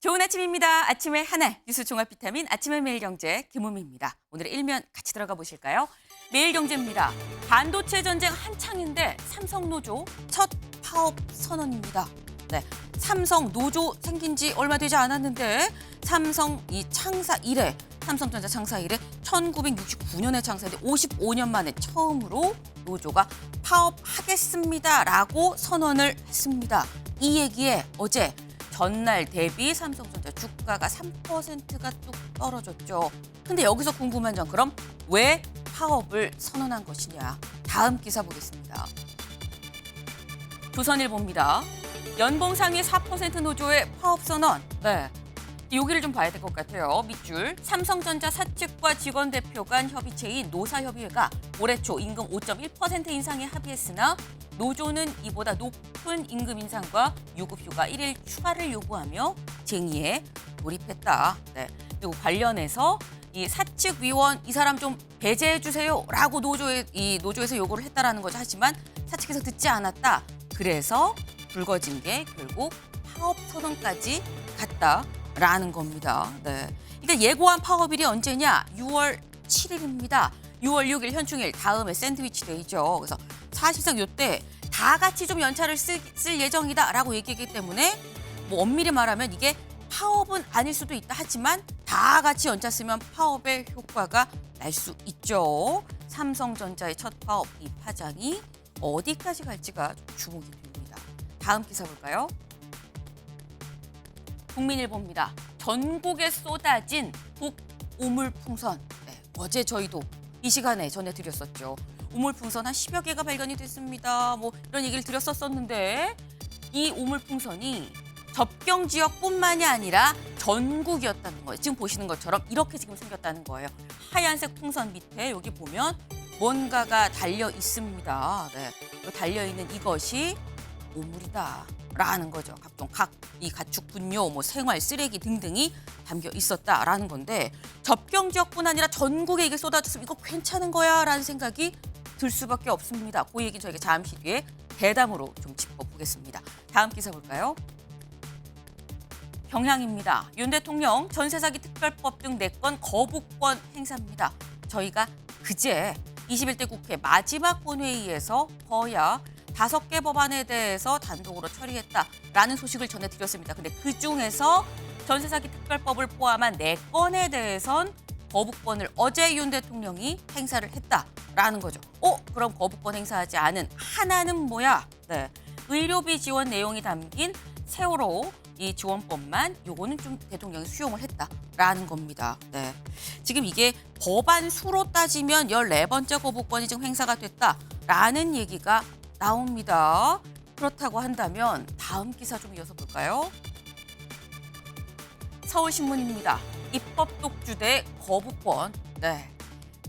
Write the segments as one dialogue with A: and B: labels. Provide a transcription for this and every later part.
A: 좋은 아침입니다. 아침의 하나 뉴스 종합 비타민 아침의 매일경제 김우미입니다. 오늘의 일면 같이 들어가 보실까요? 매일경제입니다. 반도체 전쟁 한창인데 삼성 노조 첫 파업 선언입니다. 네, 삼성 노조 생긴 지 얼마 되지 않았는데 삼성 삼성전자 창사 이래 1969년에 창사돼 55년 만에 처음으로 노조가 파업하겠습니다라고 선언을 했습니다. 이 얘기에 어제 전날 대비 삼성전자 주가가 3%가 뚝 떨어졌죠. 근데 여기서 궁금한 점, 그럼 왜 파업을 선언한 것이냐? 다음 기사 보겠습니다. 조선일보입니다. 연봉 상위 4% 노조의 파업 선언. 네, 여기를 좀 봐야 될 것 같아요. 밑줄. 삼성전자 사측과 직원 대표 간 협의체인 노사협의회가 올해 초 임금 5.1% 인상에 합의했으나 노조는 이보다 높은 임금 인상과 유급휴가 1일 추가를 요구하며 쟁의에 돌입했다. 네. 그리고 관련해서 이 사측 위원 이 사람 좀 배제해 주세요라고 노조에서 요구를 했다라는 거죠. 하지만 사측에서 듣지 않았다. 그래서 불거진 게 결국 파업 선언까지 갔다라는 겁니다. 네. 그러니까 예고한 파업일이 언제냐? 6월 7일입니다. 6월 6일 현충일 다음에 샌드위치 데이죠. 그래서 사실상 이때 다 같이 좀 연차를 쓸 예정이다라고 얘기했기 때문에 뭐 엄밀히 말하면 이게 파업은 아닐 수도 있다 하지만 다 같이 연차 쓰면 파업의 효과가 날 수 있죠. 삼성전자의 첫 파업 이 파장이 어디까지 갈지가 주목이 됩니다. 다음 기사 볼까요? 국민일보입니다. 전국에 쏟아진 북오물풍선. 네, 어제 저희도 이 시간에 전해드렸었죠. 오물풍선 한 10여 개가 발견이 됐습니다. 뭐 이런 얘기를 드렸었는데 이 오물풍선이 접경 지역뿐만이 아니라 전국이었다는 거예요. 지금 보시는 것처럼 이렇게 지금 생겼다는 거예요. 하얀색 풍선 밑에 여기 보면 뭔가가 달려 있습니다. 네, 달려 있는 이것이 오물이다라는 거죠. 각종 이 가축 분뇨, 뭐 생활 쓰레기 등등이 담겨 있었다라는 건데 접경 지역뿐 아니라 전국에 이게 쏟아졌으면 이거 괜찮은 거야라는 생각이 들 수밖에 없습니다. 그 얘기는 저희가 잠시 뒤에 대담으로 좀 짚어보겠습니다. 다음 기사 볼까요? 경향입니다. 윤 대통령 전세사기 특별법 등 4건 거부권 행사입니다. 저희가 그제 21대 국회 마지막 본회의에서 거야 5개 법안에 대해서 단독으로 처리했다라는 소식을 전해드렸습니다. 근데 그중에서 전세사기 특별법을 포함한 4건에 대해선 거부권을 어제 윤 대통령이 행사를 했다라는 거죠. 그럼 거부권 행사하지 않은 하나는 뭐야? 네, 의료비 지원 내용이 담긴 세월호 이 지원법만 요거는 좀 대통령이 수용을 했다라는 겁니다. 네, 지금 이게 법안 수로 따지면 14번째 거부권이 지금 행사가 됐다라는 얘기가 나옵니다. 그렇다고 한다면 다음 기사 좀 이어서 볼까요? 서울신문입니다. 입법 독주대 거부권. 네,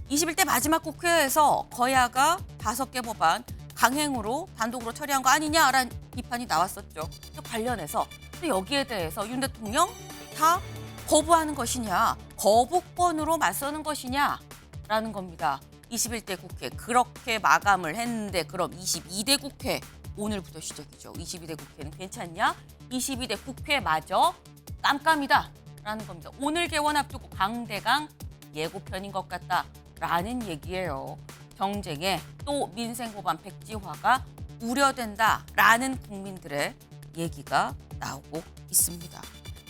A: 21대 마지막 국회에서 거야가 5개 법안 강행으로 단독으로 처리한 거 아니냐라는 비판이 나왔었죠. 관련해서 또 여기에 대해서 윤 대통령 다 거부하는 것이냐, 거부권으로 맞서는 것이냐라는 겁니다. 21대 국회 그렇게 마감을 했는데 그럼 22대 국회 오늘부터 시작이죠. 22대 국회는 괜찮냐? 22대 국회마저 깜깜이다라는 겁니다. 오늘 개원 앞두고 강대강 예고편인 것 같다라는 얘기예요. 정쟁에 또 민생 법안 백지화가 우려된다라는 국민들의 얘기가 나오고 있습니다.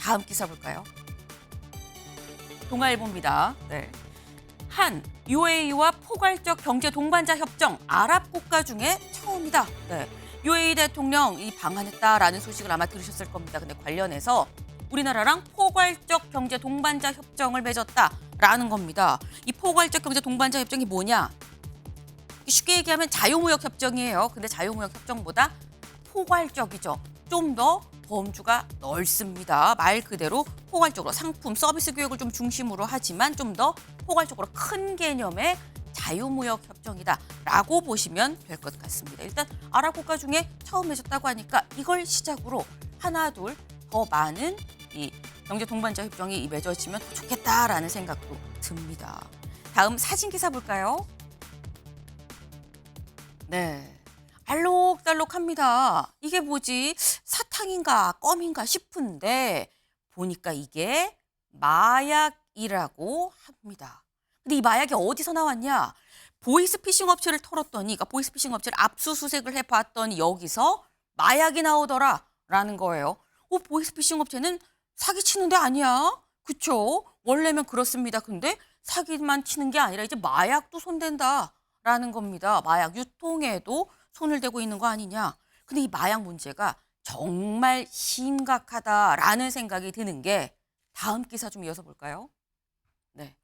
A: 다음 기사 볼까요? 동아일보입니다. 네. 한 UAE와 포괄적 경제 동반자 협정 아랍 국가 중에 처음이다. 네. UAE 대통령 이 방한했다라는 소식을 아마 들으셨을 겁니다. 근데 관련해서 우리나라랑 포괄적 경제 동반자 협정을 맺었다라는 겁니다. 이 포괄적 경제 동반자 협정이 뭐냐? 쉽게 얘기하면 자유무역 협정이에요. 근데 자유무역 협정보다 포괄적이죠. 좀 더 범주가 넓습니다. 말 그대로 포괄적으로 상품, 서비스 교육을 좀 중심으로 하지만 좀 더 포괄적으로 큰 개념의 자유무역 협정이다라고 보시면 될 것 같습니다. 일단 아랍 국가 중에 처음 맺었다고 하니까 이걸 시작으로 하나 둘 더 많은 이 경제 동반자 협정이 맺어지면 더 좋겠다라는 생각도 듭니다. 다음 사진 기사 볼까요? 네. 알록달록합니다. 이게 뭐지? 사탕인가 껌인가 싶은데 보니까 이게 마약이라고 합니다. 근데 이 마약이 어디서 나왔냐? 보이스피싱 업체를 털었더니, 그러니까 보이스피싱 업체를 압수수색을 해봤더니 여기서 마약이 나오더라라는 거예요. 보이스피싱 업체는 사기치는 데 아니야? 그쵸? 원래면 그렇습니다. 근데 사기만 치는 게 아니라 이제 마약도 손댄다라는 겁니다. 마약 유통에도 손을 대고 있는 거 아니냐? 근데 이 마약 문제가 정말 심각하다라는 생각이 드는 게 다음 기사 좀 이어서 볼까요? 네.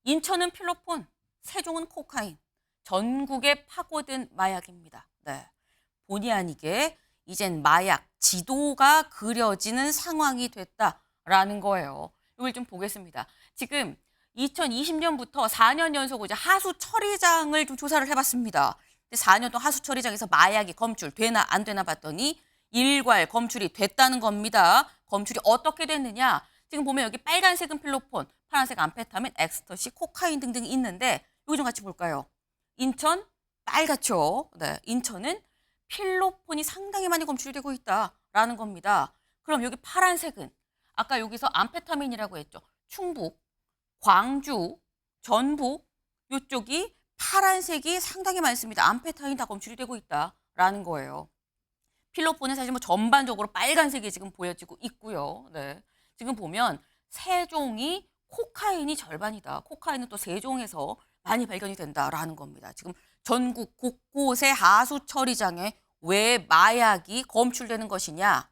A: 인천은 필로폰, 세종은 코카인. 전국에 파고든 마약입니다. 네. 본의 아니게 이젠 마약 지도가 그려지는 상황이 됐다라는 거예요. 이걸 좀 보겠습니다. 지금 2020년부터 4년 연속으로 이제 하수 처리장을 좀 조사를 해봤습니다. 4년 동안 하수 처리장에서 마약이 검출되나 안 되나 봤더니 일괄 검출이 됐다는 겁니다. 검출이 어떻게 됐느냐? 지금 보면 여기 빨간색은 필로폰, 파란색 암페타민, 엑스터시, 코카인 등등이 있는데 여기 좀 같이 볼까요? 인천 빨갛죠. 네, 인천은 필로폰이 상당히 많이 검출되고 있다라는 겁니다. 그럼 여기 파란색은 아까 여기서 암페타민이라고 했죠. 충북, 광주, 전북 이쪽이 파란색이 상당히 많습니다. 암페타민 다 검출이 되고 있다라는 거예요. 필로폰은 사실 뭐 전반적으로 빨간색이 지금 보여지고 있고요. 네. 지금 보면 세종이 코카인이 절반이다. 코카인은 또 세종에서 많이 발견이 된다라는 겁니다. 지금 전국 곳곳의 하수 처리장에 왜 마약이 검출되는 것이냐?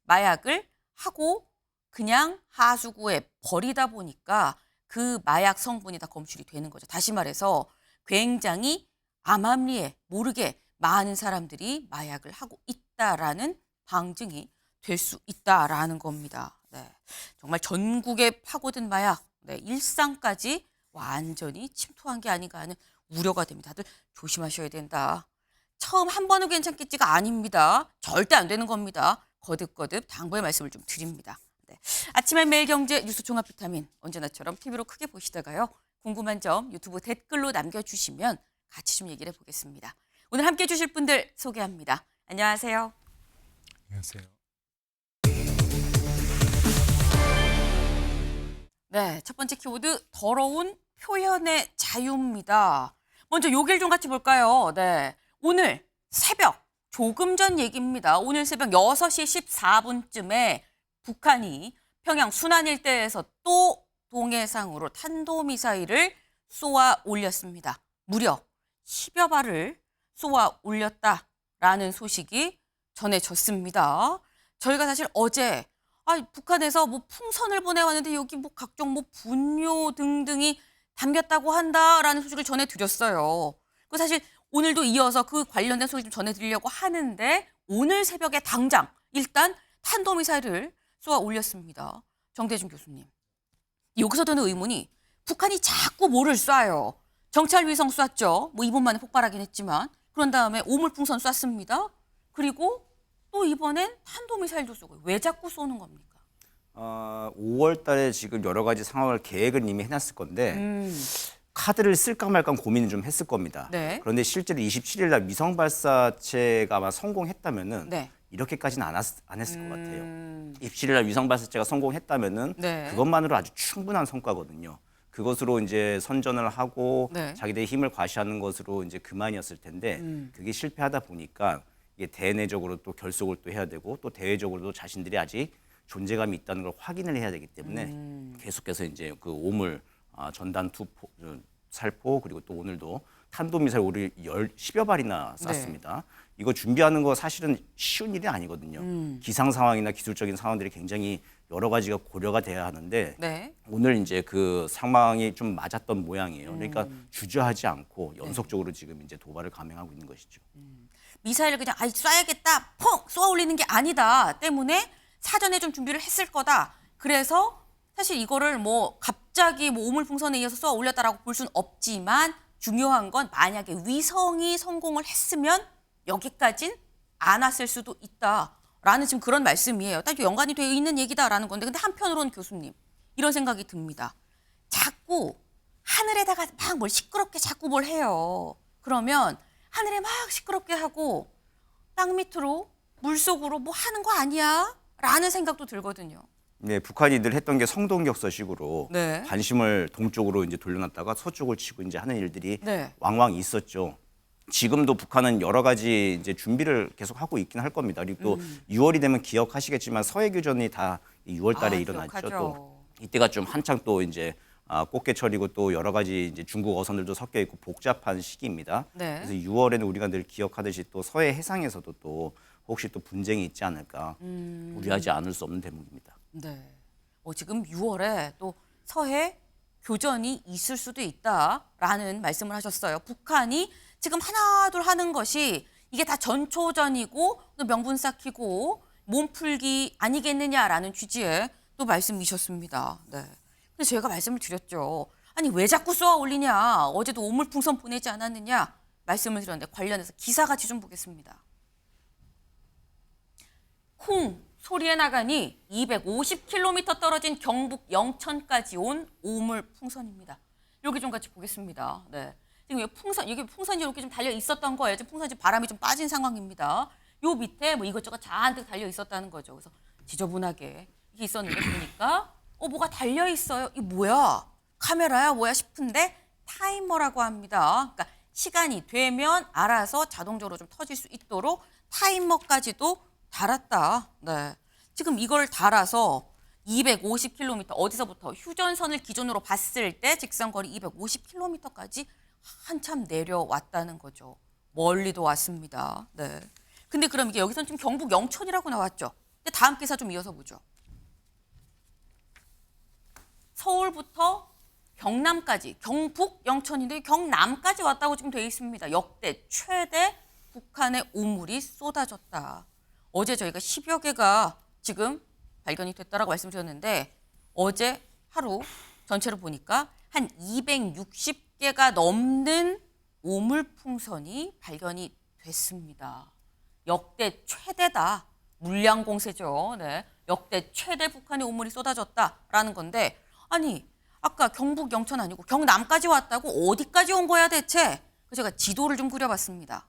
A: 마약을 하고 그냥 하수구에 버리다 보니까 그 마약 성분이 다 검출이 되는 거죠. 다시 말해서 굉장히 암암리에 모르게 많은 사람들이 마약을 하고 있다라는 방증이 될 수 있다라는 겁니다. 네. 정말 전국에 파고든 마약, 네, 일상까지 완전히 침투한 게 아닌가 하는 우려가 됩니다. 다들 조심하셔야 된다. 처음 한 번은 괜찮겠지가 아닙니다. 절대 안 되는 겁니다. 거듭거듭 당부의 말씀을 좀 드립니다. 네. 아침에 매일경제 뉴스 종합 비타민 언제나처럼 TV로 크게 보시다가요. 궁금한 점 유튜브 댓글로 남겨주시면 같이 좀 얘기를 해보겠습니다. 오늘 함께해 주실 분들 소개합니다. 안녕하세요.
B: 안녕하세요.
A: 네, 첫 번째 키워드 더러운 표현의 자유입니다. 먼저 요길 좀 같이 볼까요? 네, 오늘 새벽 조금 전 얘기입니다. 오늘 새벽 6시 14분쯤에 북한이 평양 순안 일대에서 또 동해상으로 탄도미사일을 쏘아 올렸습니다. 무려 10여 발을 쏘아 올렸다라는 소식이 전해졌습니다. 저희가 사실 어제 북한에서 뭐 풍선을 보내왔는데 여기 뭐 각종 뭐 분뇨 등등이 담겼다고 한다라는 소식을 전해드렸어요. 그 사실 오늘도 이어서 그 관련된 소식 좀 전해드리려고 하는데 오늘 새벽에 당장 일단 탄도미사일을 쏘아 올렸습니다. 정대중 교수님. 여기서 드는 의문이 북한이 자꾸 뭐를 쏴요. 정찰위성 쐈죠. 뭐 2분 만에 폭발하긴 했지만. 그런 다음에 오물풍선 쐈습니다. 그리고 또 이번엔 탄도미사일도 쏘고 왜 자꾸 쏘는 겁니까?
C: 5월 달에 지금 여러 가지 상황을 계획을 이미 해놨을 건데 카드를 쓸까 말까 고민을 좀 했을 겁니다.
A: 네.
C: 그런데 실제로 27일 날 위성 발사체가 아마 성공했다면은
A: 네.
C: 이렇게까지는 안 했을 것 같아요. 27일 날 위성 발사체가 성공했다면은
A: 네.
C: 그것만으로 아주 충분한 성과거든요. 그것으로 이제 선전을 하고
A: 네.
C: 자기들의 힘을 과시하는 것으로 이제 그만이었을 텐데 그게 실패하다 보니까 이게 대내적으로 또 결속을 또 해야 되고 또 대외적으로도 자신들이 아직 존재감이 있다는 걸 확인을 해야 되기 때문에 계속해서 이제 그 오물 전단 투포 살포 그리고 또 오늘도 탄도미사일 우리 10여 발이나 쐈습니다. 네. 이거 준비하는 거 사실은 쉬운 일이 아니거든요. 기상 상황이나 기술적인 상황들이 굉장히 여러 가지가 고려가 돼야 하는데 네. 오늘 이제 그 상황이 좀 맞았던 모양이에요. 그러니까 주저하지 않고 연속적으로 네. 지금 이제 도발을 감행하고 있는 것이죠.
A: 미사일을 그냥 쏴야겠다, 펑 쏘아 올리는 게 아니다 때문에 사전에 좀 준비를 했을 거다. 그래서 사실 이거를 뭐 갑자기 뭐 오물풍선에 의해서 쏘아 올렸다라고 볼 수는 없지만 중요한 건 만약에 위성이 성공을 했으면 여기까진 안 왔을 수도 있다라는 지금 그런 말씀이에요. 딱 연관이 되어 있는 얘기다라는 건데 근데 한편으로는 교수님 이런 생각이 듭니다. 자꾸 하늘에다가 막 뭘 시끄럽게 자꾸 뭘 해요. 그러면 하늘에 막 시끄럽게 하고 땅 밑으로 물속으로 뭐 하는 거 아니야? 라는 생각도 들거든요.
C: 네, 북한이 늘 했던 게 성동격서식으로
A: 네.
C: 관심을 동쪽으로 이제 돌려놨다가 서쪽을 치고 이제 하는 일들이
A: 네.
C: 왕왕 있었죠. 지금도 북한은 여러 가지 이제 준비를 계속 하고 있긴 할 겁니다. 그리고 또 6월이 되면 기억하시겠지만 서해교전이 다 6월 달에 일어났죠.
A: 기억하죠.
C: 또 이때가 좀 한창 또 이제 꽃게철이고 또 여러 가지 이제 중국 어선들도 섞여 있고 복잡한 시기입니다.
A: 네.
C: 그래서 6월에는 우리가 늘 기억하듯이 또 서해 해상에서도 또 혹시 또 분쟁이 있지 않을까 우려하지 않을 수 없는 대목입니다.
A: 네. 지금 6월에 또 서해 교전이 있을 수도 있다라는 말씀을 하셨어요. 북한이 지금 하나둘 하는 것이 이게 다 전초전이고 명분 쌓기고 몸풀기 아니겠느냐라는 취지의 또 말씀이셨습니다. 네. 근데 제가 말씀을 드렸죠. 아니 왜 자꾸 쏘아 올리냐. 어제도 오물풍선 보내지 않았느냐 말씀을 드렸는데 관련해서 기사 같이 좀 보겠습니다. 쿵 소리에 나가니 250km 떨어진 경북 영천까지 온 오물풍선입니다. 여기 좀 같이 보겠습니다. 네. 지금 여기 풍선이 이렇게 좀 달려 있었던 거예요. 지금 풍선이 바람이 좀 빠진 상황입니다. 요 밑에 뭐 이것저것 잔뜩 달려 있었다는 거죠. 그래서 지저분하게 이게 있었는데 보니까 뭐가 달려 있어요. 이 뭐야? 카메라야 뭐야 싶은데 타이머라고 합니다. 그러니까 시간이 되면 알아서 자동적으로 좀 터질 수 있도록 타이머까지도 달았다. 네. 지금 이걸 달아서 250km 어디서부터 휴전선을 기준으로 봤을 때 직선거리 250km까지 한참 내려왔다는 거죠. 멀리도 왔습니다. 네. 근데 그럼 이게 여기서는 지금 경북 영천이라고 나왔죠. 근데 다음 기사 좀 이어서 보죠. 서울부터 경남까지, 경북 영천인데 경남까지 왔다고 지금 되어 있습니다. 역대 최대 북한의 오물이 쏟아졌다. 어제 저희가 10여 개가 지금 발견이 됐다라고 말씀드렸는데 어제 하루 전체로 보니까 한 260개가 넘는 오물풍선이 발견이 됐습니다. 역대 최대다. 물량 공세죠. 네. 역대 최대 북한의 오물이 쏟아졌다라는 건데 아니 아까 경북 영천 아니고 경남까지 왔다고 어디까지 온 거야 대체? 그래서 제가 지도를 좀 그려봤습니다.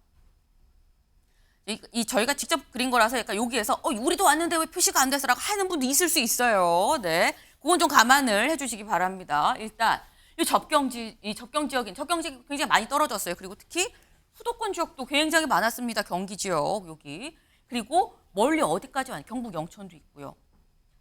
A: 저희가 직접 그린 거라서 약간 여기에서 우리도 왔는데 왜 표시가 안 돼서라고 하는 분도 있을 수 있어요. 네, 그건 좀 감안을 해주시기 바랍니다. 일단 이 접경 지역이 굉장히 많이 떨어졌어요. 그리고 특히 수도권 지역도 굉장히 많았습니다. 경기 지역 여기 그리고 멀리 어디까지 왔냐? 경북 영천도 있고요.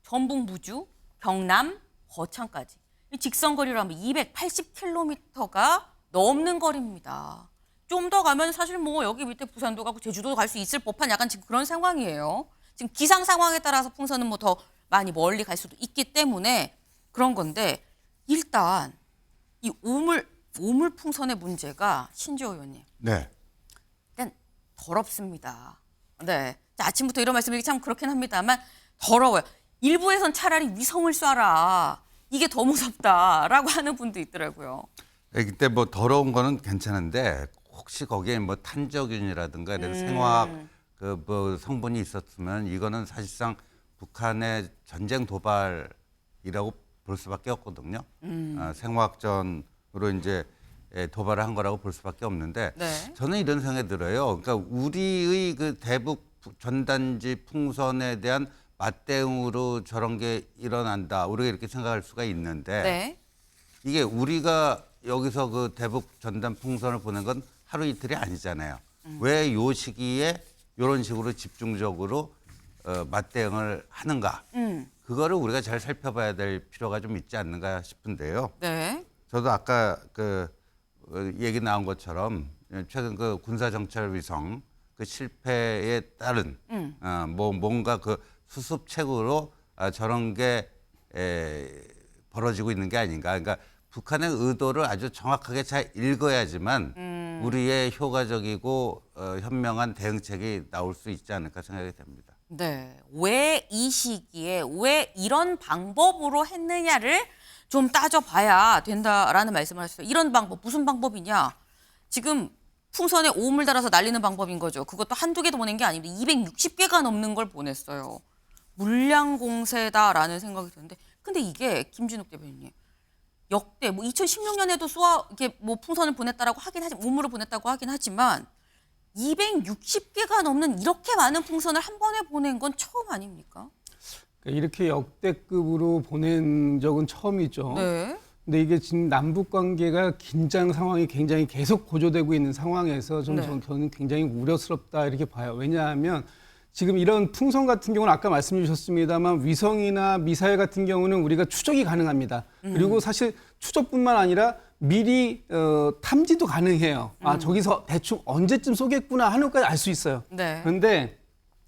A: 전북 무주, 경남 거창까지 이 직선거리로 하면 280km가 넘는 거리입니다. 좀 더 가면 사실 뭐 여기 밑에 부산도 가고 제주도 갈 수 있을 법한 약간 지금 그런 상황이에요. 지금 기상 상황에 따라서 풍선은 뭐 더 많이 멀리 갈 수도 있기 때문에 그런 건데 일단 이 오물 풍선의 문제가 신지호 의원님.
B: 네.
A: 일단 더럽습니다. 네. 아침부터 이런 말씀드리기 참 그렇긴 합니다만 더러워요. 일부에선 차라리 위성을 쏴라. 이게 더 무섭다라고 하는 분도 있더라고요.
B: 그때 뭐 더러운 거는 괜찮은데 혹시 거기에 뭐 탄저균이라든가 이런 생화학 그 뭐 성분이 있었으면 이거는 사실상 북한의 전쟁 도발이라고 볼 수밖에 없거든요. 생화학전으로 이제 도발을 한 거라고 볼 수밖에 없는데
A: 네.
B: 저는 이런 생각이 들어요. 그러니까 우리의 그 대북 전단지 풍선에 대한 맞대응으로 저런 게 일어난다. 우리가 이렇게 생각할 수가 있는데
A: 네.
B: 이게 우리가 여기서 그 대북 전단 풍선을 보낸 건 하루 이틀이 아니잖아요. 왜 요 시기에 이런 식으로 집중적으로 맞대응을 하는가? 그거를 우리가 잘 살펴봐야 될 필요가 좀 있지 않는가 싶은데요.
A: 네.
B: 저도 아까 그 얘기 나온 것처럼 최근 그 군사정찰위성 그 실패에 따른 뭔가 그 수습책으로 저런 게 벌어지고 있는 게 아닌가. 그러니까 북한의 의도를 아주 정확하게 잘 읽어야지만 우리의 효과적이고 현명한 대응책이 나올 수 있지 않을까 생각이 됩니다.
A: 네. 왜 이 시기에 왜 이런 방법으로 했느냐를 좀 따져봐야 된다라는 말씀을 하셨어요. 이런 방법 무슨 방법이냐? 지금 풍선에 오물 달아서 날리는 방법인 거죠. 그것도 한두 개도 보낸 게 아닌데 260개가 넘는 걸 보냈어요. 물량 공세다라는 생각이 드는데 근데 이게 김진욱 대변인님 역대 뭐 2016년에도 이렇게 뭐 풍선을 보냈다라고 하긴 하지만 오물을 보냈다고 하긴 하지만 260개가 넘는 이렇게 많은 풍선을 한 번에 보낸 건 처음 아닙니까?
D: 그러니까 이렇게 역대급으로 보낸 적은 처음이죠.
A: 네.
D: 근데 이게 지금 남북 관계가 긴장 상황이 굉장히 계속 고조되고 있는 상황에서 좀
A: 네.
D: 저는 굉장히 우려스럽다 이렇게 봐요. 왜냐하면 지금 이런 풍선 같은 경우는 아까 말씀해 주셨습니다만 위성이나 미사일 같은 경우는 우리가 추적이 가능합니다. 그리고 사실 추적뿐만 아니라 미리 탐지도 가능해요. 아, 저기서 대충 언제쯤 쏘겠구나 하는 것까지 알 수 있어요.
A: 네.
D: 그런데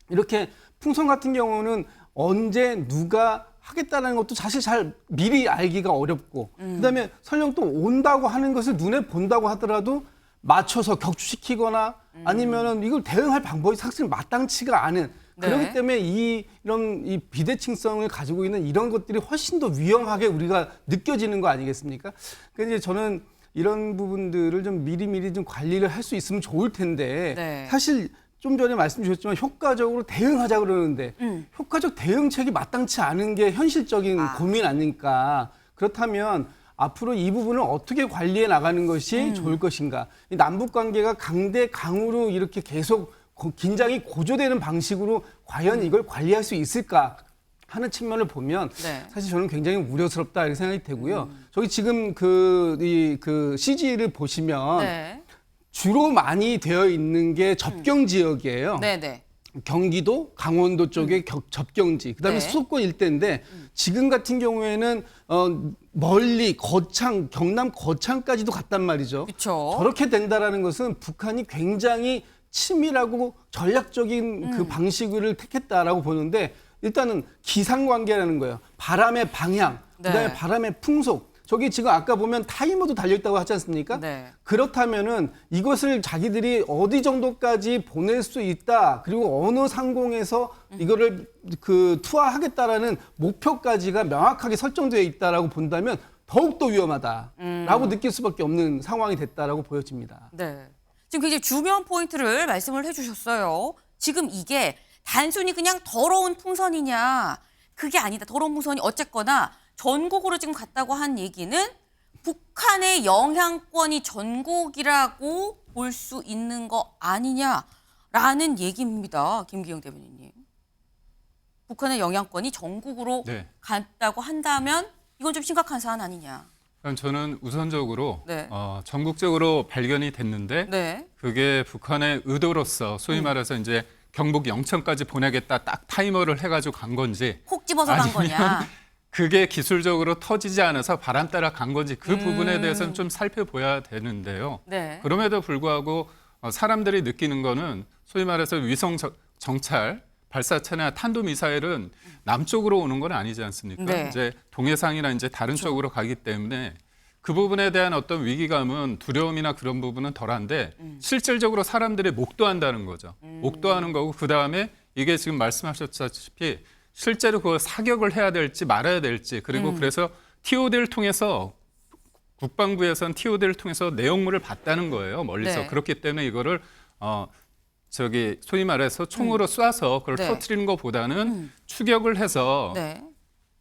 D: 이렇게 풍선 같은 경우는 언제 누가 하겠다는 것도 사실 잘 미리 알기가 어렵고 그다음에 설령 또 온다고 하는 것을 눈에 본다고 하더라도 맞춰서 격추시키거나 아니면은 이걸 대응할 방법이 사실 마땅치가 않은
A: 네.
D: 그렇기 때문에 이런 이 비대칭성을 가지고 있는 이런 것들이 훨씬 더 위험하게 우리가 느껴지는 거 아니겠습니까? 그래서 이제 저는 이런 부분들을 좀 미리미리 좀 관리를 할 수 있으면 좋을 텐데
A: 네.
D: 사실 좀 전에 말씀 주셨지만 효과적으로 대응하자 그러는데 효과적 대응책이 마땅치 않은 게 현실적인 고민 아닙니까? 그렇다면 앞으로 이 부분을 어떻게 관리해 나가는 것이 좋을 것인가? 이 남북 관계가 강대 강으로 이렇게 계속 긴장이 고조되는 방식으로 과연 이걸 관리할 수 있을까 하는 측면을 보면
A: 네.
D: 사실 저는 굉장히 우려스럽다 이렇게 생각이 되고요. 저기 지금 그 CG를 보시면
A: 네.
D: 주로 많이 되어 있는 게 접경 지역이에요.
A: 네네.
D: 경기도, 강원도 쪽의 접경지, 그다음에
A: 네.
D: 수도권 일대인데 지금 같은 경우에는 멀리 거창, 경남 거창까지도 갔단 말이죠.
A: 그렇죠.
D: 저렇게 된다라는 것은 북한이 굉장히 치밀하고 전략적인 그 방식을 택했다라고 보는데 일단은 기상관계라는 거예요. 바람의 방향, 그다음에
A: 네.
D: 바람의 풍속. 저기 지금 아까 보면 타이머도 달려있다고 하지 않습니까?
A: 네.
D: 그렇다면은 이것을 자기들이 어디 정도까지 보낼 수 있다. 그리고 어느 상공에서 이거를 그 투하하겠다라는 목표까지가 명확하게 설정되어 있다라고 본다면 더욱더 위험하다라고 느낄 수밖에 없는 상황이 됐다라고 보여집니다.
A: 네. 지금 굉장히 중요한 포인트를 말씀을 해주셨어요. 지금 이게 단순히 그냥 더러운 풍선이냐 그게 아니다. 더러운 풍선이 어쨌거나 전국으로 지금 갔다고 한 얘기는 북한의 영향권이 전국이라고 볼 수 있는 거 아니냐라는 얘기입니다. 김기영 대변인님. 북한의 영향권이 전국으로
E: 네.
A: 갔다고 한다면 이건 좀 심각한 사안 아니냐.
E: 그럼 저는 우선적으로
A: 네.
E: 전국적으로 발견이 됐는데
A: 네.
E: 그게 북한의 의도로서 소위 말해서 이제 경북 영천까지 보내겠다 딱 타이머를 해가지고 간 건지
A: 콕 집어서 간 거냐.
E: 그게 기술적으로 터지지 않아서 바람 따라 간 건지 그 부분에 대해서는 좀 살펴봐야 되는데요.
A: 네.
E: 그럼에도 불구하고 사람들이 느끼는 거는 소위 말해서 위성 정찰 발사체나 탄도미사일은 남쪽으로 오는 건 아니지 않습니까?
A: 네.
E: 이제 동해상이나 이제 다른 쪽으로 가기 때문에 그 부분에 대한 어떤 위기감은 두려움이나 그런 부분은 덜한데 실질적으로 사람들이 목도한다는 거죠. 목도하는 거고 그다음에 이게 지금 말씀하셨다시피 실제로 그걸 사격을 해야 될지 말아야 될지 그리고 그래서 TOD를 통해서 국방부에서는 TOD를 통해서 내용물을 봤다는 거예요. 멀리서.
A: 네.
E: 그렇기 때문에 이거를 소위 말해서 총으로 쏴서 그걸
A: 네.
E: 터뜨리는 것보다는 추격을 해서
A: 네.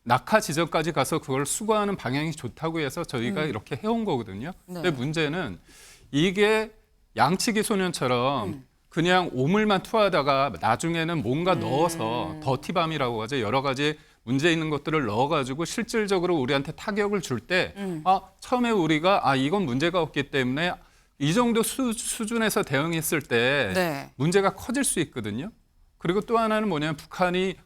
E: 낙하 지점까지 가서 그걸 수거하는 방향이 좋다고 해서 저희가 이렇게 해온 거거든요.
A: 네.
E: 근데 문제는 이게 양치기 소년처럼 그냥 오물만 투하다가 나중에는 뭔가 넣어서 더티밤이라고 하죠. 여러 가지 문제 있는 것들을 넣어가지고 실질적으로 우리한테 타격을 줄 때 처음에 우리가 이건 문제가 없기 때문에 이 정도 수준에서 대응했을 때
A: 네.
E: 문제가 커질 수 있거든요. 그리고 또 하나는 뭐냐면 북한이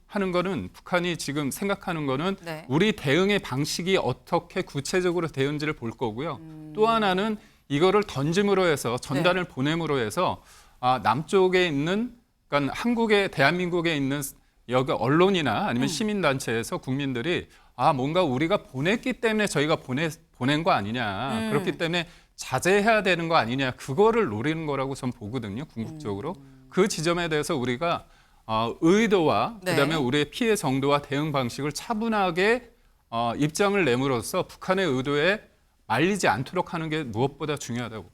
E: 지금 생각하는 거는
A: 네.
E: 우리 대응의 방식이 어떻게 구체적으로 되는지를 볼 거고요. 또 하나는 이거를 던짐으로 해서 전단을 보냄으로 해서 남쪽에 있는 그러니까 대한민국에 있는 여기 언론이나 아니면 시민단체에서 국민들이 뭔가 우리가 보냈기 때문에 저희가 보낸 거 아니냐. 그렇기 때문에 자제해야 되는 거 아니냐. 그거를 노리는 거라고 전 보거든요. 궁극적으로. 그 지점에 대해서 우리가 의도와
A: 네.
E: 그다음에 우리의 피해 정도와 대응 방식을 차분하게 입장을 내므로써 북한의 의도에 말리지 않도록 하는 게 무엇보다 중요하다고.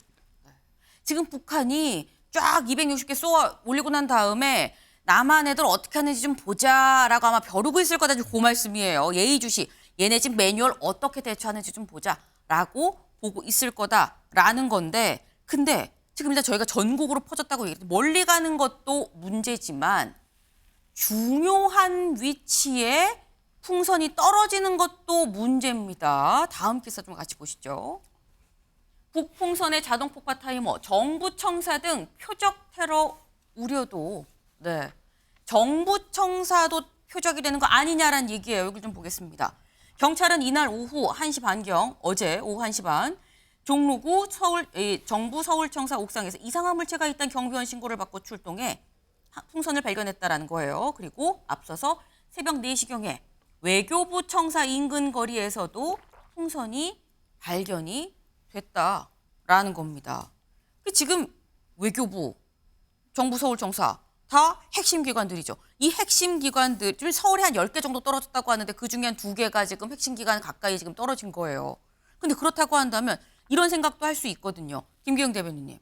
A: 지금 북한이 쫙 260개 쏘아 올리고 난 다음에 남한 애들 어떻게 하는지 좀 보자라고 아마 벼르고 있을 거다. 그 말씀이에요. 예의주시. 얘네 집 매뉴얼 어떻게 대처하는지 좀 보자라고 보고 있을 거다라는 건데 근데 지금 일단 저희가 전국으로 퍼졌다고 얘기했는데 멀리 가는 것도 문제지만 중요한 위치에 풍선이 떨어지는 것도 문제입니다. 다음 기사 좀 같이 보시죠. 북풍선의 자동 폭파 타이머, 정부 청사 등 표적 테러 우려도, 네, 정부 청사도 표적이 되는 거 아니냐라는 얘기예요. 여기 좀 보겠습니다. 경찰은 이날 오후 1시 반경, 어제 오후 1시 반, 종로구 정부 서울청사 옥상에서 이상한 물체가 있다는 경비원 신고를 받고 출동해 풍선을 발견했다라는 거예요. 그리고 앞서서 새벽 4시경에 외교부 청사 인근 거리에서도 풍선이 발견이 됐다라는 겁니다. 지금 외교부, 정부 서울청사 다 핵심 기관들이죠. 이 핵심 기관들, 지금 서울에 한 10개 정도 떨어졌다고 하는데 그중에 한 2개가 지금 핵심 기관 가까이 지금 떨어진 거예요. 근데 그렇다고 한다면 이런 생각도 할 수 있거든요. 김기영 대변인님.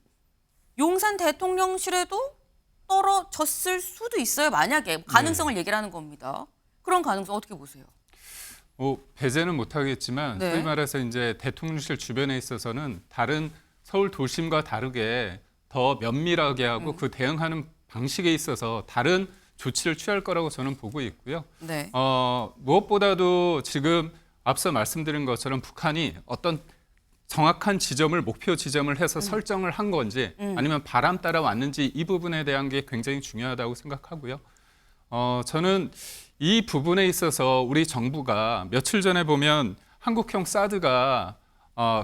A: 용산 대통령실에도 떨어졌을 수도 있어요. 만약에 가능성을 얘기를 하는 겁니다. 그런 가능성 어떻게 보세요?
E: 배제는 못하겠지만
A: 네.
E: 소위 말해서 이제 대통령실 주변에 있어서는 다른 서울 도심과 다르게 더 면밀하게 하고 그 대응하는 방식에 있어서 다른 조치를 취할 거라고 저는 보고 있고요.
A: 네.
E: 무엇보다도 지금 앞서 말씀드린 것처럼 북한이 어떤 정확한 지점을 목표 지점을 해서 설정을 한 건지 아니면 바람 따라 왔는지 이 부분에 대한 게 굉장히 중요하다고 생각하고요. 저는 이 부분에 있어서 우리 정부가 며칠 전에 보면 한국형 사드가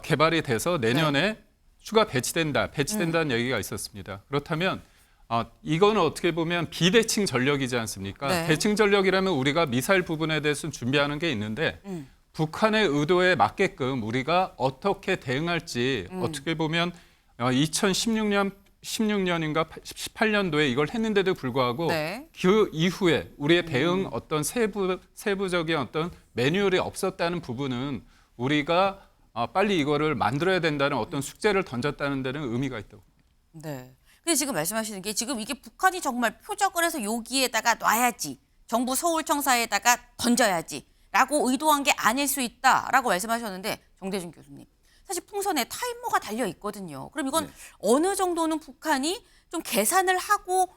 E: 개발이 돼서 내년에 추가 배치된다는 얘기가 있었습니다. 그렇다면 이거는 어떻게 보면 비대칭 전력이지 않습니까?
A: 네.
E: 대칭 전력이라면 우리가 미사일 부분에 대해서 준비하는 게 있는데 북한의 의도에 맞게끔 우리가 어떻게 대응할지 어떻게 보면 2016년인가 18년도에 이걸 했는데도 불구하고
A: 네.
E: 그 이후에 우리의 대응 어떤 세부적인 어떤 매뉴얼이 없었다는 부분은 우리가 빨리 이거를 만들어야 된다는 어떤 숙제를 던졌다는 데는 의미가 있다고.
A: 네. 근데 지금 말씀하시는 게 지금 이게 북한이 정말 표적을 해서 여기에다가 놔야지, 정부 서울청사에다가 던져야지 라고 의도한 게 아닐 수 있다라고 말씀하셨는데, 정대중 교수님. 사실 풍선에 타이머가 달려 있거든요. 그럼 이건 어느 정도는 북한이 좀 계산을 하고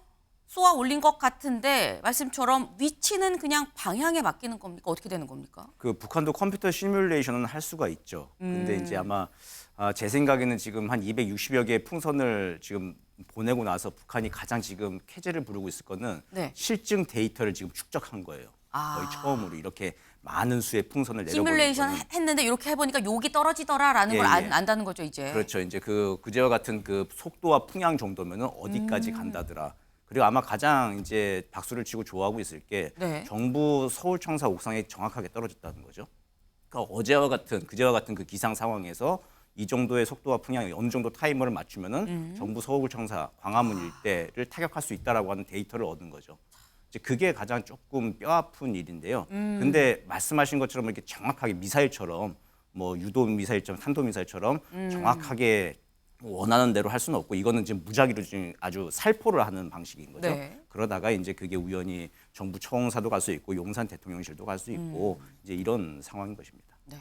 A: 쏘아 올린 것 같은데 말씀처럼 위치는 그냥 방향에 맡기는 겁니까? 어떻게 되는 겁니까?
C: 그 북한도 컴퓨터 시뮬레이션은 할 수가 있죠. 근데 이제 아마 제 생각에는 지금 한 260여 개의 풍선을 지금 보내고 나서 북한이 가장 지금 쾌재를 부르고 있을 거는
A: 네.
C: 실증 데이터를 지금 축적한 거예요. 거의 처음으로 이렇게 많은 수의 풍선을 내려보는
A: 시뮬레이션
C: 거는.
A: 했는데 이렇게 해보니까 욕이 떨어지더라라는 걸 안다는 거죠, 이제.
C: 그렇죠. 이제 그제와 같은 그 속도와 풍향 정도면은 어디까지 간다더라. 그리고 아마 가장 이제 박수를 치고 좋아하고 있을 게
A: 네.
C: 정부 서울청사 옥상에 정확하게 떨어졌다는 거죠. 그러니까 그제와 같은 그 기상 상황에서 이 정도의 속도와 풍향이 어느 정도 타이머를 맞추면은 정부 서울청사 광화문 일대를 타격할 수 있다라고 하는 데이터를 얻은 거죠. 이제 그게 가장 조금 뼈아픈 일인데요. 근데 말씀하신 것처럼 이렇게 정확하게 미사일처럼 뭐 유도 미사일처럼 탄도 미사일처럼 정확하게 원하는 대로 할 수는 없고, 이거는 지금 무작위로 지금 아주 살포를 하는 방식인 거죠.
A: 네.
C: 그러다가 이제 그게 우연히 정부 청사도 갈 수 있고 용산 대통령실도 갈 수 있고 이제 이런 상황인 것입니다.
A: 네.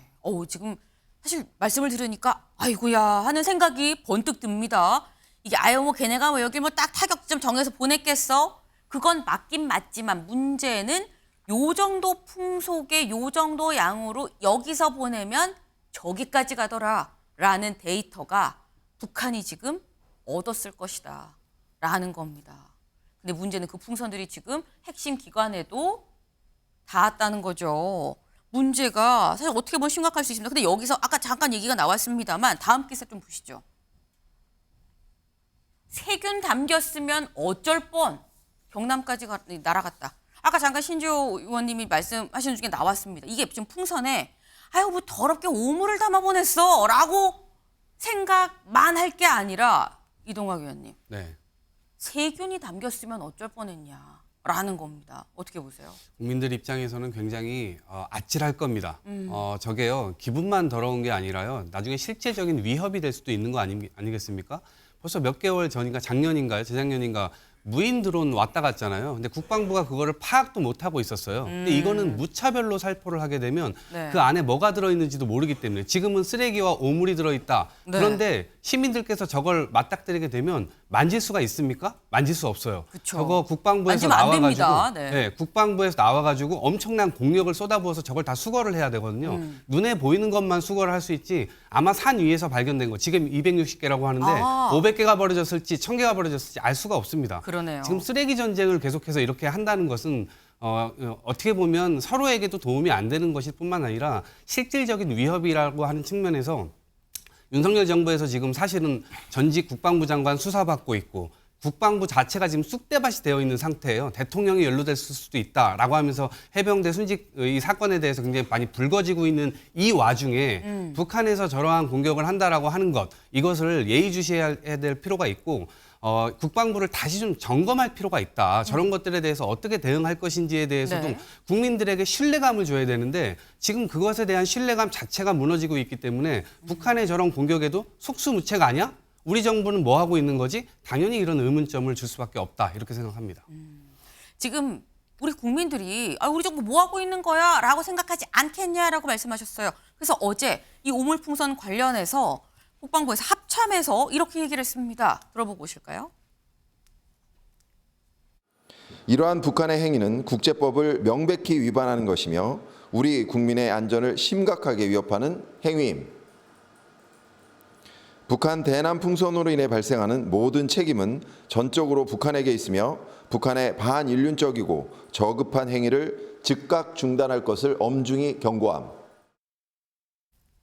A: 지금 사실 말씀을 들으니까 아이고야 하는 생각이 번뜩 듭니다. 이게 뭐 걔네가 뭐 여기 뭐 딱 타격점 정해서 보냈겠어? 그건 맞긴 맞지만 문제는 요 정도 풍속의 요 정도 양으로 여기서 보내면 저기까지 가더라라는 데이터가 북한이 지금 얻었을 것이다 라는 겁니다. 근데 문제는 그 풍선들이 지금 핵심 기관에도 닿았다는 거죠. 문제가 사실 어떻게 보면 심각할 수 있습니다. 근데 여기서 아까 잠깐 얘기가 나왔습니다만 다음 기사 좀 보시죠. 세균 담겼으면 어쩔 뻔. 경남까지 날아갔다. 아까 잠깐 신지호 의원님이 말씀하시는 중에 나왔습니다. 이게 지금 풍선에 뭐 더럽게 오물을 담아 보냈어 라고 생각만 할 게 아니라 이동학 의원님.
F: 네.
A: 세균이 담겼으면 어쩔 뻔했냐라는 겁니다. 어떻게 보세요?
F: 국민들 입장에서는 굉장히 아찔할 겁니다. 저게요, 기분만 더러운 게 아니라요, 나중에 실제적인 위협이 될 수도 있는 거 아니겠습니까? 벌써 몇 개월 전인가 작년인가요? 재작년인가 무인 드론 왔다 갔잖아요. 근데 국방부가 그거를 파악도 못 하고 있었어요. 근데 이거는 무차별로 살포를 하게 되면
A: 네.
F: 그 안에 뭐가 들어있는지도 모르기 때문에 지금은 쓰레기와 오물이 들어있다.
A: 네.
F: 그런데 시민들께서 저걸 맞닥뜨리게 되면 만질 수가 있습니까? 만질 수 없어요.
A: 그쵸.
F: 저거 국방부에서
A: 만지면 안
F: 나와가지고,
A: 됩니다. 네.
F: 국방부에서 나와가지고 엄청난 공력을 쏟아부어서 저걸 다 수거를 해야 되거든요. 눈에 보이는 것만 수거를 할 수 있지 아마 산 위에서 발견된 거 지금 260개라고 하는데
A: 아.
F: 500개가 버려졌을지 1000개가 버려졌을지 알 수가 없습니다.
A: 그러네요.
F: 지금 쓰레기 전쟁을 계속해서 이렇게 한다는 것은 어떻게 보면 서로에게도 도움이 안 되는 것일 뿐만 아니라 실질적인 위협이라고 하는 측면에서 윤석열 정부에서 지금 사실은 전직 국방부 장관 수사받고 있고 국방부 자체가 지금 쑥대밭이 되어 있는 상태예요. 대통령이 연루될 수도 있다라고 하면서 해병대 순직 이 사건에 대해서 굉장히 많이 불거지고 있는 이 와중에 북한에서 저러한 공격을 한다라고 하는 것 이것을 예의주시해야 될 필요가 있고 국방부를 다시 좀 점검할 필요가 있다. 저런 것들에 대해서 어떻게 대응할 것인지에 대해서도
A: 네.
F: 국민들에게 신뢰감을 줘야 되는데 지금 그것에 대한 신뢰감 자체가 무너지고 있기 때문에 북한의 저런 공격에도 속수무책 아니야? 우리 정부는 뭐 하고 있는 거지? 당연히 이런 의문점을 줄 수밖에 없다. 이렇게 생각합니다.
A: 지금 우리 국민들이 우리 정부 뭐 하고 있는 거야? 라고 생각하지 않겠냐라고 말씀하셨어요. 그래서 어제 이 오물풍선 관련해서 국방부에서 합참해서 이렇게 얘기를 했습니다. 들어보고 오실까요?
G: 이러한 북한의 행위는 국제법을 명백히 위반하는 것이며 우리 국민의 안전을 심각하게 위협하는 행위임. 북한 대남 풍선으로 인해 발생하는 모든 책임은 전적으로 북한에게 있으며 북한의 반인륜적이고 저급한 행위를 즉각 중단할 것을 엄중히 경고함.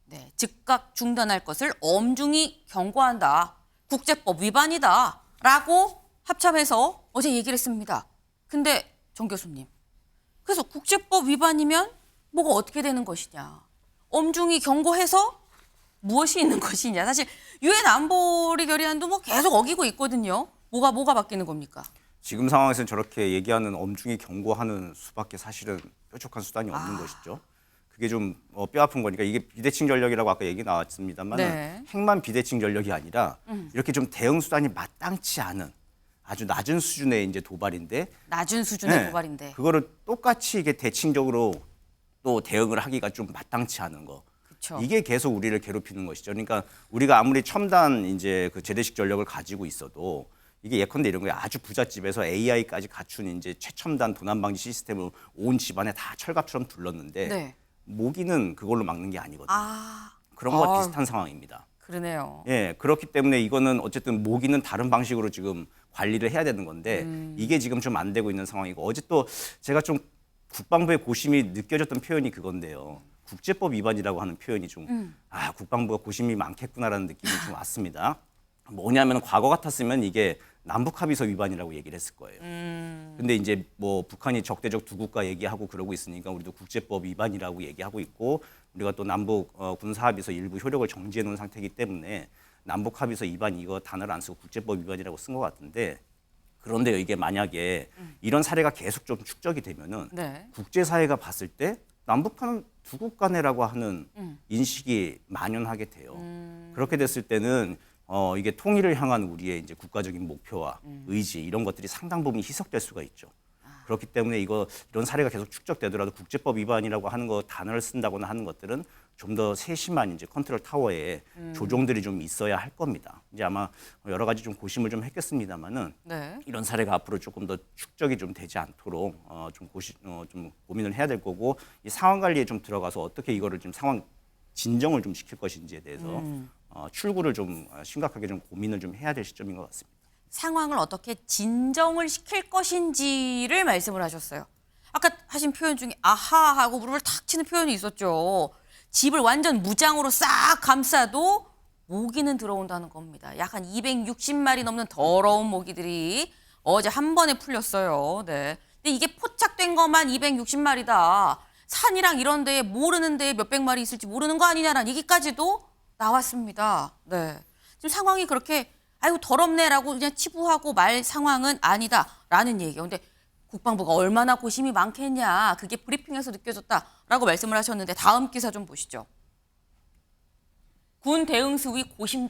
A: 네, 즉각 중단할 것을 엄중히 경고한다. 국제법 위반이다. 라고 합참해서 어제 얘기를 했습니다. 근데 정 교수님, 그래서 국제법 위반이면 뭐가 어떻게 되는 것이냐. 엄중히 경고해서 무엇이 있는 것이냐. 사실 유엔 안보리 결의안도 뭐 계속 어기고 있거든요. 뭐가 바뀌는 겁니까?
C: 지금 상황에서는 저렇게 얘기하는 엄중히 경고하는 수밖에 사실은 뾰족한 수단이 없는 것이죠. 그게 좀 뼈아픈 거니까 이게 비대칭 전력이라고 아까 얘기 나왔습니다만
A: 네.
C: 핵만 비대칭 전력이 아니라 이렇게 좀 대응 수단이 마땅치 않은 아주 낮은 수준의 이제 도발인데
A: 낮은 수준의
C: 네,
A: 도발인데.
C: 그거를 똑같이 이게 대칭적으로 또 대응을 하기가 좀 마땅치 않은 거.
A: 그쵸.
C: 이게 계속 우리를 괴롭히는 것이죠. 그러니까 우리가 아무리 첨단 이제 그 재래식 전력을 가지고 있어도 이게 예컨대 이런 거에 아주 부잣집에서 AI까지 갖춘 이제 최첨단 도난 방지 시스템을 온 집안에 다 철갑처럼 둘렀는데
A: 네.
C: 모기는 그걸로 막는 게 아니거든요. 그런
A: 아.
C: 거와 비슷한 상황입니다.
A: 그러네요.
C: 예, 그렇기 때문에 이거는 어쨌든 모기는 다른 방식으로 지금 관리를 해야 되는 건데 이게 지금 좀 안 되고 있는 상황이고 어제 또 제가 좀 국방부의 고심이 느껴졌던 표현이 그건데요. 국제법 위반이라고 하는 표현이 좀 국방부가 고심이 많겠구나라는 느낌이 좀 왔습니다. 뭐냐면 과거 같았으면 이게 남북 합의서 위반이라고 얘기를 했을 거예요. 근데 이제 뭐 북한이 적대적 두 국가 얘기하고 그러고 있으니까 우리도 국제법 위반이라고 얘기하고 있고 우리가 또 남북 군사 합의서 일부 효력을 정지해 놓은 상태이기 때문에 남북 합의서 위반 이거 단어를 안 쓰고 국제법 위반이라고 쓴 것 같은데 그런데요 이게 만약에 이런 사례가 계속 좀 축적이 되면은
A: 네.
C: 국제사회가 봤을 때 남북한은 두 국가네라고 하는 인식이 만연하게 돼요. 그렇게 됐을 때는 이게 통일을 향한 우리의 이제 국가적인 목표와 의지 이런 것들이 상당 부분 희석될 수가 있죠. 그렇기 때문에 이런 사례가 계속 축적되더라도 국제법 위반이라고 하는 거 단어를 쓴다거나 하는 것들은 좀 더 세심한 이제 컨트롤 타워에 조정들이 좀 있어야 할 겁니다. 이제 아마 여러 가지 좀 고심을 좀 했겠습니다만은
A: 네.
C: 이런 사례가 앞으로 조금 더 축적이 좀 되지 않도록 좀 고민을 해야 될 거고 이 상황 관리에 좀 들어가서 어떻게 이거를 좀 상황 진정을 좀 시킬 것인지에 대해서 출구를 좀 심각하게 좀 고민을 좀 해야 될 시점인 것 같습니다.
A: 상황을 어떻게 진정을 시킬 것인지를 말씀을 하셨어요. 아까 하신 표현 중에 아하 하고 무릎을 탁 치는 표현이 있었죠. 집을 완전 무장으로 싹 감싸도 모기는 들어온다는 겁니다. 약 한 260마리 넘는 더러운 모기들이 어제 한 번에 풀렸어요. 네. 근데 이게 포착된 것만 260마리다. 산이랑 이런 데에 모르는 데에 몇백 마리 있을지 모르는 거 아니냐라는 얘기까지도 나왔습니다. 네. 지금 상황이 그렇게 아이고 더럽네라고 그냥 치부하고 말 상황은 아니다라는 얘기예요. 근데 국방부가 얼마나 고심이 많겠냐. 그게 브리핑에서 느껴졌다라고 말씀을 하셨는데 다음 기사 좀 보시죠. 군 대응 수위 고심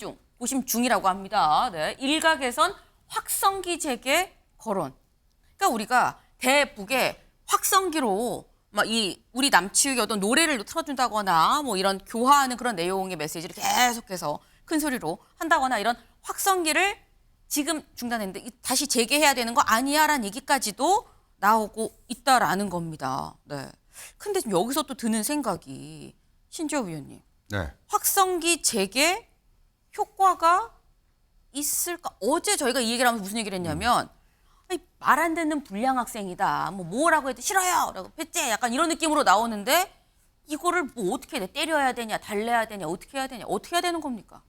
A: 중이라고 합니다. 네. 일각에선 확성기 재개 거론. 그러니까 우리가 대북에 확성기로 막 우리 남측의 어떤 노래를 틀어준다거나 뭐 이런 교화하는 그런 내용의 메시지를 계속해서 큰 소리로 한다거나 이런 확성기를 지금 중단했는데 다시 재개해야 되는 거 아니야라는 얘기까지도 나오고 있다라는 겁니다. 네. 근데 지금 여기서 또 드는 생각이 신지호 위원님.
B: 네.
A: 확성기 재개 효과가 있을까? 어제 저희가 이 얘기를 하면서 무슨 얘기를 했냐면 말 안 듣는 불량 학생이다. 뭐라고 해도 싫어요. 라고 패째 약간 이런 느낌으로 나오는데 이거를 뭐 어떻게 해야 돼? 때려야 되냐? 달래야 되냐? 어떻게 해야 되냐? 어떻게 해야 되는 겁니까?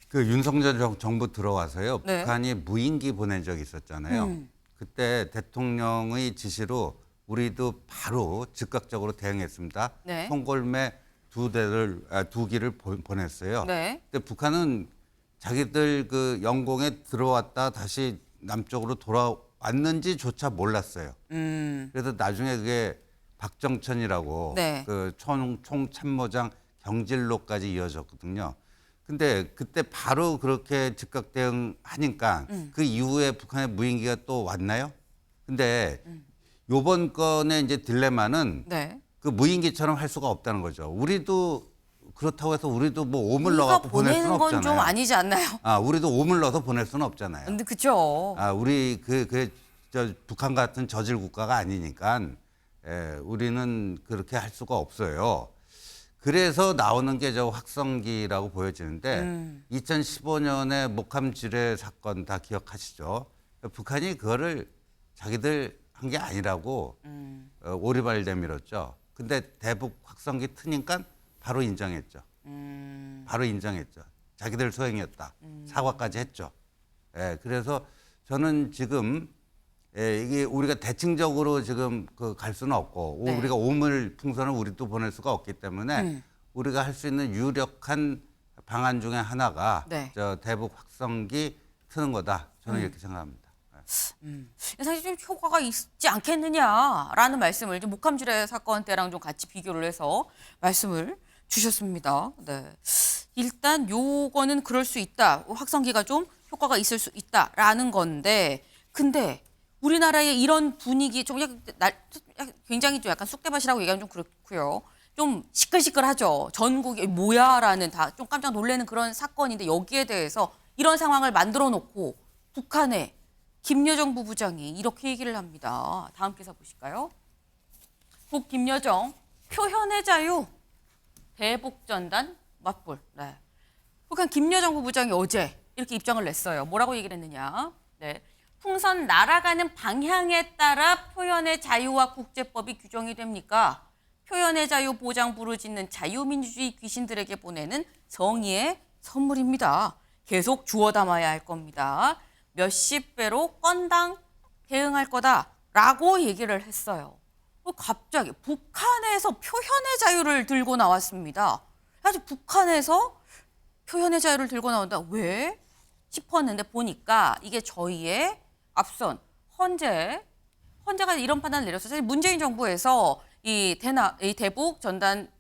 B: 그 윤석열 정부 들어와서요.
A: 네.
B: 북한이 무인기 보낸 적이 있었잖아요. 그때 대통령의 지시로 우리도 바로 즉각적으로 대응했습니다.
A: 네.
B: 송골매 두 기를 보냈어요.
A: 네.
B: 근데 북한은 자기들 그 영공에 들어왔다 다시 남쪽으로 돌아왔는지조차 몰랐어요. 그래서 나중에 그게 박정천이라고
A: 네.
B: 그 총참모장 경질로까지 이어졌거든요. 근데 그때 바로 그렇게 즉각 대응하니까 그 이후에 북한의 무인기가 또 왔나요? 근데 요번 건의 이제 딜레마는
A: 네.
B: 그 무인기처럼 할 수가 없다는 거죠. 우리도 그렇다고 해서 우리도 뭐 오물
A: 우리가
B: 넣어갖고 보낼 수는
A: 보내는 건 좀
B: 없잖아요.
A: 아니지 않나요?
B: 우리도 오물 넣어서 보낼 수는 없잖아요.
A: 근데 그죠.
B: 우리 저 북한 같은 저질 국가가 아니니까 우리는 그렇게 할 수가 없어요. 그래서 나오는 게 저 확성기라고 보여지는데 2015년에 목함 지뢰 사건 다 기억하시죠? 북한이 그거를 자기들 한 게 아니라고 오리발 내밀었죠. 근데 대북 확성기 트니까 바로 인정했죠. 바로 인정했죠. 자기들 소행이었다. 사과까지 했죠. 그래서 저는 지금 이게 우리가 대칭적으로 지금 갈 수는 없고
A: 네.
B: 우리가 오물 풍선을 우리도 보낼 수가 없기 때문에 우리가 할 수 있는 유력한 방안 중에 하나가
A: 네.
B: 저 대북 확성기 트는 거다. 저는 이렇게 생각합니다.
A: 사실 좀 효과가 있지 않겠느냐라는 말씀을 이제 목함지뢰 사건 때랑 좀 같이 비교를 해서 말씀을 주셨습니다. 네. 일단 요거는 그럴 수 있다. 확성기가 좀 효과가 있을 수 있다라는 건데, 근데 우리나라의 이런 분위기 좀 굉장히 좀 약간 쑥대밭이라고 얘기하면 좀 그렇고요. 좀 시끌시끌하죠. 전국이 뭐야라는 다 좀 깜짝 놀라는 그런 사건인데 여기에 대해서 이런 상황을 만들어 놓고 북한의 김여정 부부장이 이렇게 얘기를 합니다. 다음 기사 보실까요? 북 김여정 표현의 자유 대북전단 맞불. 네. 북한 김여정 부부장이 어제 이렇게 입장을 냈어요. 뭐라고 얘기를 했느냐? 네. 풍선 날아가는 방향에 따라 표현의 자유와 국제법이 규정이 됩니까? 표현의 자유 보장 부르짖는 자유민주주의 귀신들에게 보내는 정의의 선물입니다. 계속 주워 담아야 할 겁니다. 몇십 배로 건당 대응할 거다라고 얘기를 했어요. 갑자기 북한에서 표현의 자유를 들고 나왔습니다. 사실 북한에서 표현의 자유를 들고 나온다. 왜? 싶었는데 보니까 이게 저희의 앞선 헌재가 이런 판단을 내렸어요. 사실 문재인 정부에서 이 대북 전단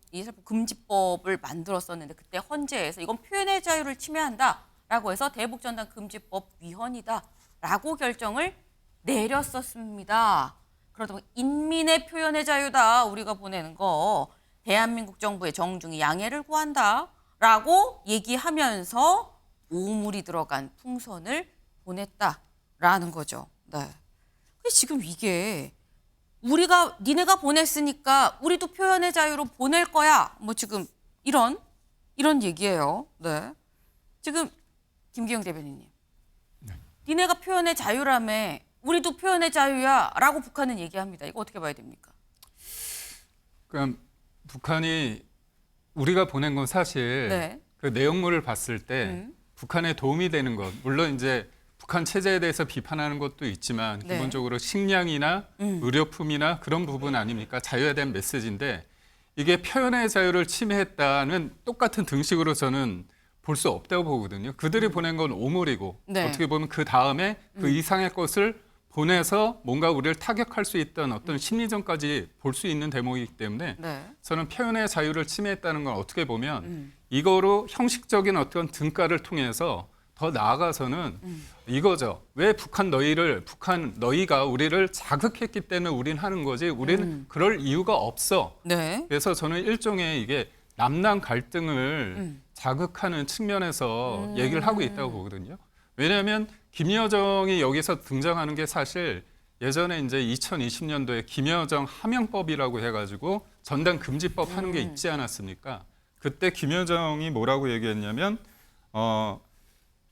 A: 금지법을 만들었었는데 그때 헌재에서 이건 표현의 자유를 침해한다라고 해서 대북 전단 금지법 위헌이다라고 결정을 내렸었습니다. 그러다 보니 인민의 표현의 자유다 우리가 보내는 거 대한민국 정부의 정중히 양해를 구한다라고 얘기하면서 오물이 들어간 풍선을 보냈다라는 거죠. 네. 근데 지금 이게 니네가 보냈으니까 우리도 표현의 자유로 보낼 거야. 뭐 지금 이런 얘기예요. 네. 지금 김기영 대변인님.
E: 네.
A: 니네가 표현의 자유라며 우리도 표현의 자유야라고 북한은 얘기합니다. 이거 어떻게 봐야 됩니까?
E: 그럼 북한이 우리가 보낸 건 사실
A: 네.
E: 그 내용물을 봤을 때 북한에 도움이 되는 것, 물론 이제 북한 체제에 대해서 비판하는 것도 있지만
A: 네.
E: 기본적으로 식량이나 의료품이나 그런 부분 아닙니까? 자유에 대한 메시지인데 이게 표현의 자유를 침해했다는 똑같은 등식으로 저는 볼 수 없다고 보거든요. 그들이 보낸 건 오물이고
A: 네.
E: 어떻게 보면 그 다음에 그 이상의 것을 보내서 뭔가 우리를 타격할 수 있던 어떤 심리전까지 볼 수 있는 대목이기 때문에
A: 네.
E: 저는 표현의 자유를 침해했다는 건 어떻게 보면 이거로 형식적인 어떤 등가를 통해서 더 나아가서는 이거죠. 왜 북한 너희가 우리를 자극했기 때문에 우린 하는 거지 우리는 그럴 이유가 없어.
A: 네.
E: 그래서 저는 일종의 이게 남남 갈등을 자극하는 측면에서 얘기를 하고 있다고 보거든요. 왜냐하면 김여정이 여기서 등장하는 게 사실 예전에 이제 2020년도에 김여정 하명법이라고 해가지고 전단 금지법 하는 게 있지 않았습니까? 그때 김여정이 뭐라고 얘기했냐면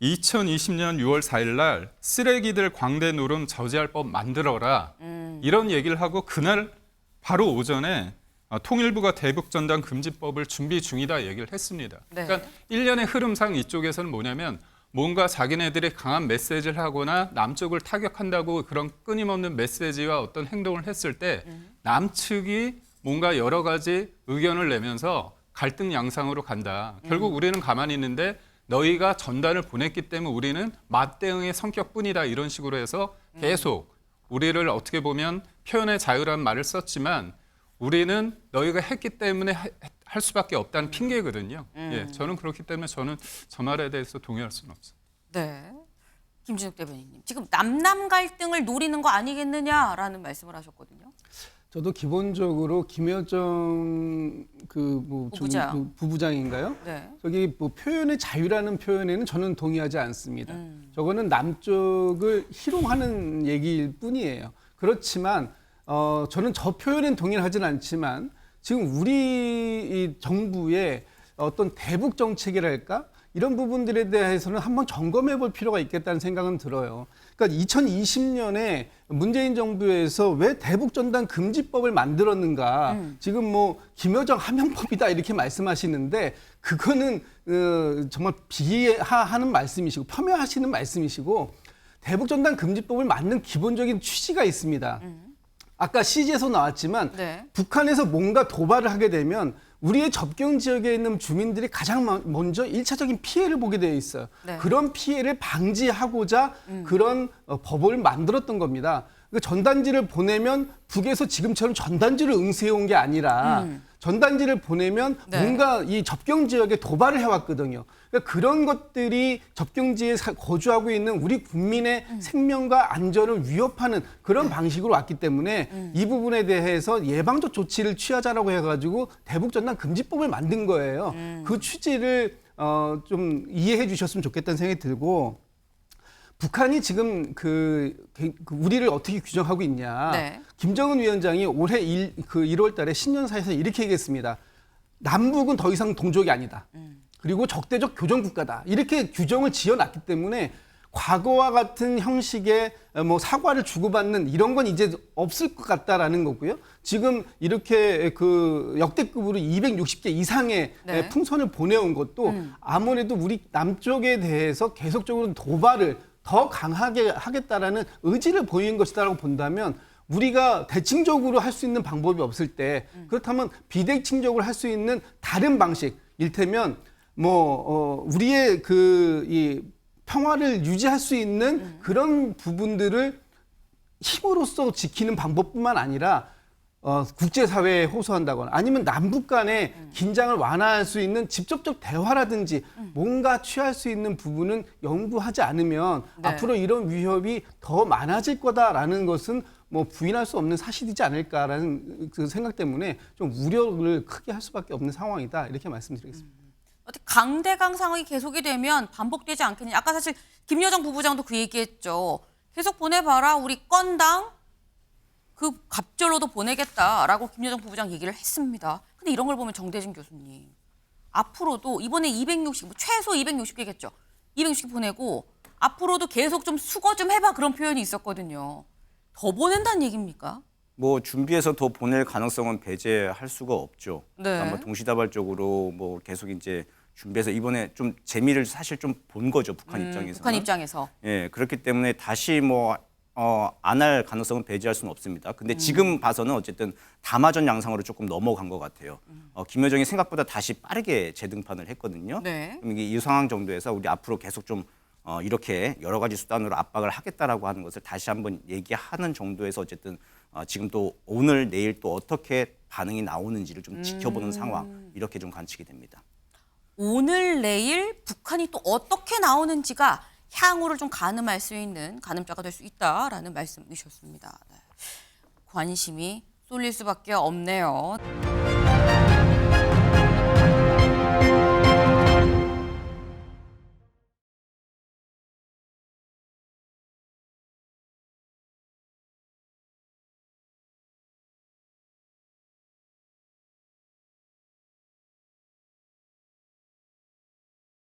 E: 2020년 6월 4일 날 쓰레기들 광대 노름 저지할 법 만들어라. 이런 얘기를 하고 그날 바로 오전에 통일부가 대북전단 금지법을 준비 중이다 얘기를 했습니다.
A: 네.
E: 그러니까 일련의 흐름상 이쪽에서는 뭐냐면 뭔가 자기네들이 강한 메시지를 하거나 남쪽을 타격한다고 그런 끊임없는 메시지와 어떤 행동을 했을 때 남측이 뭔가 여러 가지 의견을 내면서 갈등 양상으로 간다. 결국 우리는 가만히 있는데 너희가 전단을 보냈기 때문에 우리는 맞대응의 성격뿐이다. 이런 식으로 해서 계속 우리를 어떻게 보면 표현의 자유라는 말을 썼지만 우리는 너희가 했기 때문에 할 수밖에 없다는 핑계거든요. 예, 저는 그렇기 때문에 저는 저 말에 대해서 동의할 수는 없어요.
A: 네. 김진욱 대변인님, 지금 남남 갈등을 노리는 거 아니겠느냐라는 말씀을 하셨거든요.
D: 저도 기본적으로 김여정
A: 부부장.
D: 부부장인가요?
A: 네.
D: 저기 뭐 표현의 자유라는 표현에는 저는 동의하지 않습니다. 저거는 남쪽을 희롱하는 얘기일 뿐이에요. 그렇지만 저는 저 표현엔 동의를 하진 않지만 지금 우리 이 정부의 어떤 대북 정책이랄까 이런 부분들에 대해서는 한번 점검해 볼 필요가 있겠다는 생각은 들어요. 그러니까 2020년에 문재인 정부에서 왜 대북전단 금지법을 만들었는가? 지금 뭐 김여정 하명법이다 이렇게 말씀하시는데 그거는 정말 비하하는 말씀이시고 폄훼하시는 말씀이시고 대북전단 금지법을 만든 기본적인 취지가 있습니다. 아까 CG에서 나왔지만
A: 네.
D: 북한에서 뭔가 도발을 하게 되면 우리의 접경 지역에 있는 주민들이 가장 먼저 1차적인 피해를 보게 되어 있어요.
A: 네.
D: 그런 피해를 방지하고자 그런 법을 만들었던 겁니다. 그 전단지를 보내면 북에서 지금처럼 전단지를 응시해 온 게 아니라 전단지를 보내면
A: 네.
D: 뭔가 이 접경 지역에 도발을 해왔거든요. 그러니까 그런 것들이 접경지에 거주하고 있는 우리 국민의 생명과 안전을 위협하는 그런 방식으로 왔기 때문에 이 부분에 대해서 예방적 조치를 취하자라고 해가지고 대북전단 금지법을 만든 거예요. 그 취지를 좀 이해해 주셨으면 좋겠다는 생각이 들고 북한이 지금 우리를 어떻게 규정하고 있냐.
A: 네.
D: 김정은 위원장이 올해 1월 달에 신년사에서 이렇게 얘기했습니다. 남북은 더 이상 동족이 아니다. 그리고 적대적 교전 국가다. 이렇게 규정을 지어놨기 때문에 과거와 같은 형식의 뭐 사과를 주고받는 이런 건 이제 없을 것 같다라는 거고요. 지금 이렇게 그 역대급으로 260개 이상의
A: 네.
D: 풍선을 보내온 것도 아무래도 우리 남쪽에 대해서 계속적으로 도발을 더 강하게 하겠다라는 의지를 보이는 것이다라고 본다면 우리가 대칭적으로 할 수 있는 방법이 없을 때 그렇다면 비대칭적으로 할 수 있는 다른 방식, 일테면 우리의 이 평화를 유지할 수 있는 그런 부분들을 힘으로써 지키는 방법뿐만 아니라 국제사회에 호소한다거나 아니면 남북 간의 긴장을 완화할 수 있는 직접적 대화라든지 뭔가 취할 수 있는 부분은 연구하지 않으면
A: 네.
D: 앞으로 이런 위협이 더 많아질 거다라는 것은 뭐 부인할 수 없는 사실이지 않을까라는 그 생각 때문에 좀 우려를 크게 할 수밖에 없는 상황이다 이렇게 말씀드리겠습니다.
A: 어떻게 강대강 상황이 계속이 되면 반복되지 않겠냐. 아까 사실 김여정 부부장도 그 얘기했죠. 계속 보내봐라. 우리 건당 그 갑절로도 보내겠다라고 김여정 부부장 얘기를 했습니다. 근데 이런 걸 보면 정대진 교수님 앞으로도 이번에 260, 최소 260개겠죠. 260개 보내고 앞으로도 계속 좀 수거 좀 해봐 그런 표현이 있었거든요. 더 보낸다는 얘기입니까?
C: 뭐 준비해서 더 보낼 가능성은 배제할 수가 없죠.
A: 네.
C: 아마 동시다발적으로 뭐 계속 이제 준비해서 이번에 좀 재미를 사실 좀 본 거죠, 북한 입장에서.
A: 북한 입장에서.
C: 예, 그렇기 때문에 다시 뭐 안 할 가능성은 배제할 수는 없습니다. 근데 지금 봐서는 어쨌든 담화전 양상으로 조금 넘어간 것 같아요. 김여정이 생각보다 다시 빠르게 재등판을 했거든요.
A: 네.
C: 그럼 이게 이 상황 정도에서 우리 앞으로 계속 좀 이렇게 여러 가지 수단으로 압박을 하겠다라고 하는 것을 다시 한번 얘기하는 정도에서 어쨌든 지금 또 오늘 내일 또 어떻게 반응이 나오는지를 좀 지켜보는 상황 이렇게 좀 관측이 됩니다.
A: 오늘 내일 북한이 또 어떻게 나오는지가 향후를 좀 가늠할 수 있는 가늠자가 될 수 있다라는 말씀이셨습니다. 네. 관심이 쏠릴 수밖에 없네요.